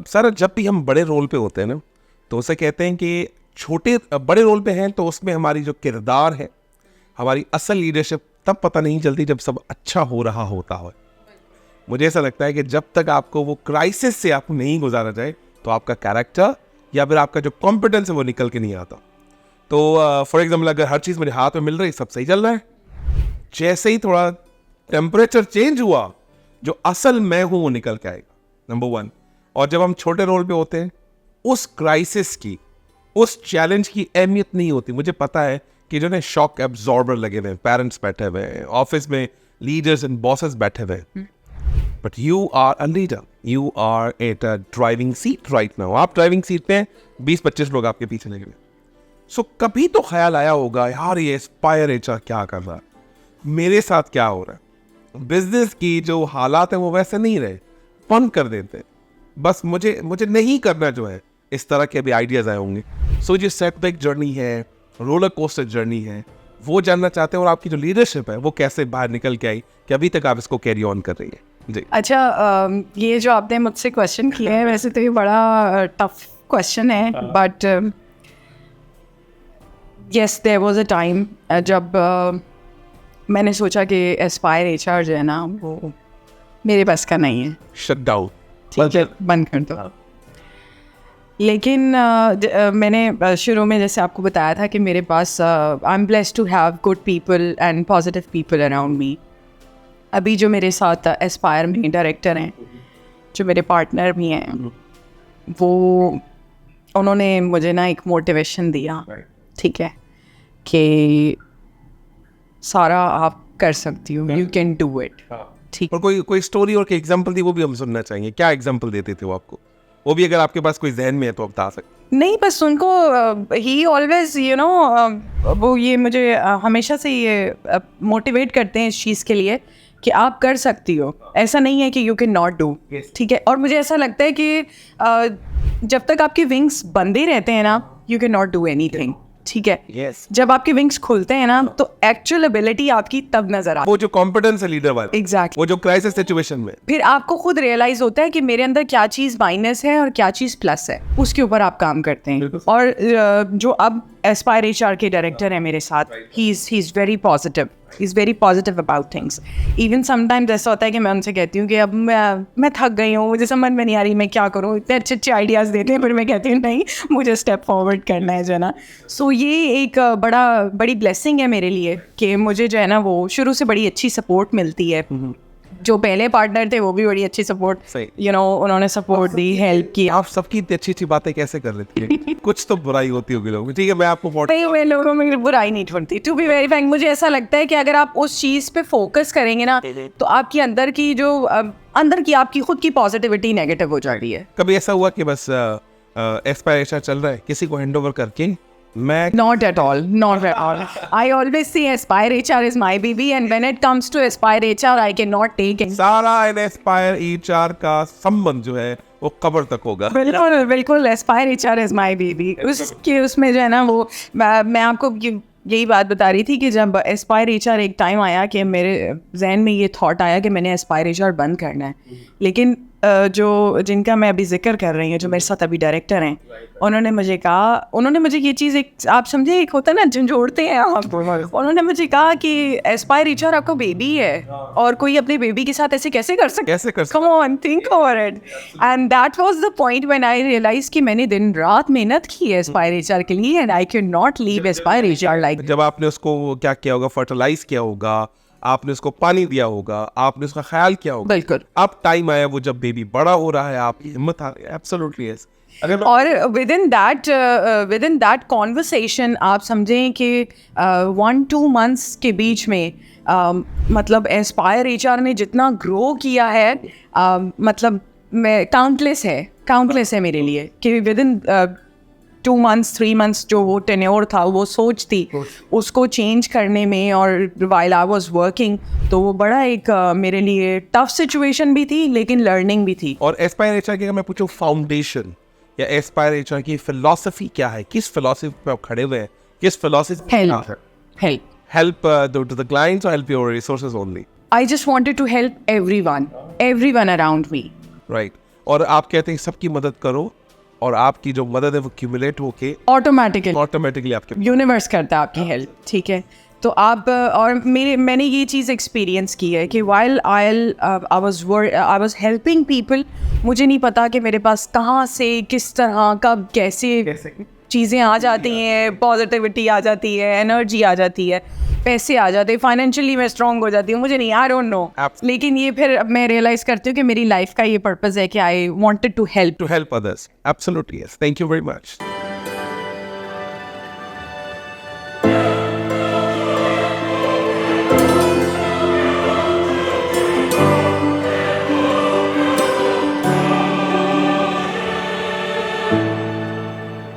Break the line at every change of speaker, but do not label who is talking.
Sir जब भी हम बड़े रोल पे होते हैं ना, तो उसे कहते हैं कि बड़े रोल पे हैं तो उसमें हमारी जो किरदार है, हमारी असल लीडरशिप तब पता नहीं चलती जब सब अच्छा हो रहा होता है। मुझे ऐसा लगता है कि जब तक आपको वो क्राइसिस से आपको नहीं गुजारा जाए तो आपका कैरेक्टर या फिर आपका जो कॉम्पिटेंस है वो निकल के नहीं आता। तो फॉर एग्जाम्पल अगर हर चीज़ मेरे हाथ में मिल रही, सब सही चल रहा है, जैसे ही थोड़ा टेम्परेचर चेंज हुआ, जो असल मैं हूँ वो निकल के आएगा, नंबर 1। और जब हम छोटे रोल पे होते हैं, उस क्राइसिस की, उस चैलेंज की अहमियत नहीं होती। मुझे पता है कि जो है शॉक एब्जॉर्बर लगे हुए हैं, पेरेंट्स बैठे हुए हैं, ऑफिस में लीडर्स एंड बॉसेस बैठे हुए हैं, but you are a leader, you are at a driving seat right now. आप ड्राइविंग सीट पे 20-25 लोग आपके पीछे लगे हुए। सो कभी तो ख्याल आया होगा, यार ये एस्पायर एचआर क्या कर रहा है, मेरे साथ क्या हो रहा है। बिजनेस की जो हालात है वो वैसे नहीं रहे, फन कर देते, बस मुझे नहीं करना जो है, इस तरह के भी आइडियाज आए होंगे। सो जो सेटबैक जर्नी है, रोलर कोस्टर जर्नी है, वो जानना चाहते हैं। और आपकी जो लीडरशिप है वो कैसे बाहर निकल के आई कि अभी तक आप इसको कैरी ऑन कर रही है। जी
अच्छा, ये जो आपने मुझसे क्वेश्चन किया है, वैसे तो ये बड़ा टफ क्वेश्चन है, but yes there was a time जब मैंने सोचा कि एस्पायर एचआर जो है ना वो मेरे बस का नहीं है,
शट डाउन,
ठीक है, बंद कर दो। लेकिन मैंने शुरू में जैसे आपको बताया था कि मेरे पास I am blessed to have good people and positive people around me. अभी जो मेरे साथ एस्पायर में डायरेक्टर हैं, जो मेरे पार्टनर भी हैं, वो उन्होंने मुझे ना एक मोटिवेशन दिया, ठीक है, कि सारा आप कर सकती हो, यू कैन डू इट, ठीक।
और कोई स्टोरी और कोई एग्जांपल थी वो भी हम सुनना चाहेंगे। क्या एग्जांपल देते थे वो आपको, वो भी अगर आपके पास कोई जहन में है तो आप बता सकते।
नहीं, बस उनको ही ऑलवेज वो ये मुझे हमेशा से ये मोटिवेट करते हैं इस चीज़ के लिए कि आप कर सकती हो, ऐसा नहीं है कि यू कैन नॉट डू, ठीक है। और मुझे ऐसा लगता है कि जब तक आपके विंग्स बंदे रहते हैं ना, you can not do anything, ठीक है।
yes.
जब आपके विंग्स खुलते हैं ना, तो एक्चुअल एबिलिटी आपकी तब नजर आती है,
वो जो कॉम्पिटेंस है लीडर वाला,
एग्जैक्टली,
वो जो क्राइसिस सिचुएशन में
फिर आपको खुद रियलाइज होता है कि मेरे अंदर क्या चीज़ माइनस है और क्या चीज़ प्लस है, उसके ऊपर आप काम करते हैं। और जो अब एस्पायर एचआर के डायरेक्टर है मेरे साथ, he is very positive, he is very positive about things. Even sometimes ऐसा होता है कि मैं उनसे कहती हूँ कि अब मैं थक गई हूँ, मुझे समझ में नहीं आ रही मैं क्या करूँ, इतने अच्छे अच्छे आइडियाज़ देते हैं, फिर मैं कहती हूँ नहीं, मुझे स्टेप फॉरवर्ड करना है जो है ना। सो ये एक बड़ी ब्लेसिंग है मेरे लिए कि मुझे जो है ना वो शुरू से बड़ी अच्छी सपोर्ट मिलती है। जो पहले पार्टनर थे वो भी बड़ी अच्छी सपोर्ट, उन्होंने सपोर्ट दी, हेल्प की।
आप सबकी इतनी अच्छी अच्छी बातें कैसे कर लेती है? कुछ तो बुराई होती होगी लोगों में, ठीक है, मैं आपको
मैं लोगों में बुराई नहीं ढूंढती, टू बी वेरी फ्रैंक। मुझे ऐसा लगता है कि अगर आप उस चीज़ पे फोकस करेंगे ना, तो आपकी अंदर की आपकी खुद की पॉजिटिविटी नेगेटिव हो जा रही है।
कभी ऐसा हुआ कि बस एस्पायर एचआर चल रहा है, किसी को हैंड ओवर करके
Not at all. I always say Aspire HR is my baby, and when it comes to Aspire HR, I cannot take it.
सारा एस्पायर एचआर का संबंध जो है वो कब्र तक होगा।
बिल्कुल Aspire HR is my baby। उसमें जो है ना वो मैं आपको यही बात बता रही थी कि जब एस्पायर एचआर एक टाइम आया कि मेरे जहन में ये थॉट आया कि मैंने एस्पायर एचआर बंद करना है, लेकिन जिनका मैं अभी जिक्र कर रही हूँ, जो मेरे साथ अभी डायरेक्टर हैं, उन्होंने मुझे ये चीज़, एक आप समझे, एक होता है ना झंझोड़ते हैं आप, उन्होंने मुझे कहा कि एस्पायर एचआर आपका बेबी है और कोई अपने बेबी के साथ ऐसे कैसे कर सकता, come on, think over it. And that was the point when I realise कि मैंने दिन रात मेहनत की है एस्पायर एचआर के लिए, and I can not leave Aspire HR like.
जब आपने उसको क्या किया होगा, फर्टिलाइज किया होगा, आपने उसको पानी दिया होगा, आपने उसका ख्याल किया होगा,
बिल्कुल।
अब टाइम आया वो जब बेबी बड़ा हो रहा है, आपकी हिम्मत आ रही है, एब्सोल्युटली यस।
और विद इन दैट कॉन्वर्सेशन आप समझें कि 1-2 months के बीच में मतलब एस्पायर एचआर ने जितना ग्रो किया है, मतलब मैं काउंटलेस है मेरे लिए, कि विद इन 2 months 3 months जो वो टेन्योर था, वो सोच थी उसको चेंज करने में, और वाइल आई वाज वर्किंग, तो वो बड़ा एक मेरे लिए टफ सिचुएशन भी थी, लेकिन लर्निंग भी थी।
और एस्पायर एचआर की अगर मैं पूछूं फाउंडेशन या एस्पायर एचआर की फिलॉसफी क्या है, किस फिलॉसफी पे आप खड़े हुए हैं, किस philosophy? Help to the clients और help your resources only?
I just wanted to help everyone around me.
Right. और आप कहते हैं सबकी मदद करो, और आपकी जो मदद है वो क्यूमुलेट होके
ऑटोमेटिकली
आपके
यूनिवर्स करता है आपकी हेल्प, ठीक है। तो आप और मैंने ये चीज़ एक्सपीरियंस की है कि while I was helping people, मुझे नहीं पता कि मेरे पास कहाँ से किस तरह कब कैसे चीज़ें आ जाती हैं, पॉजिटिविटी आ जाती है, एनर्जी आ जाती है, पैसे आ जाते हैं, फाइनेंशियली मैं स्ट्रॉन्ग हो जाती हूँ, मुझे नहीं, आई डोंट नो। लेकिन ये फिर अब मैं रियलाइज़ करती हूँ कि मेरी लाइफ का ये पर्पज़ है कि I wanted to help
others. Absolutely, yes. Thank you very much.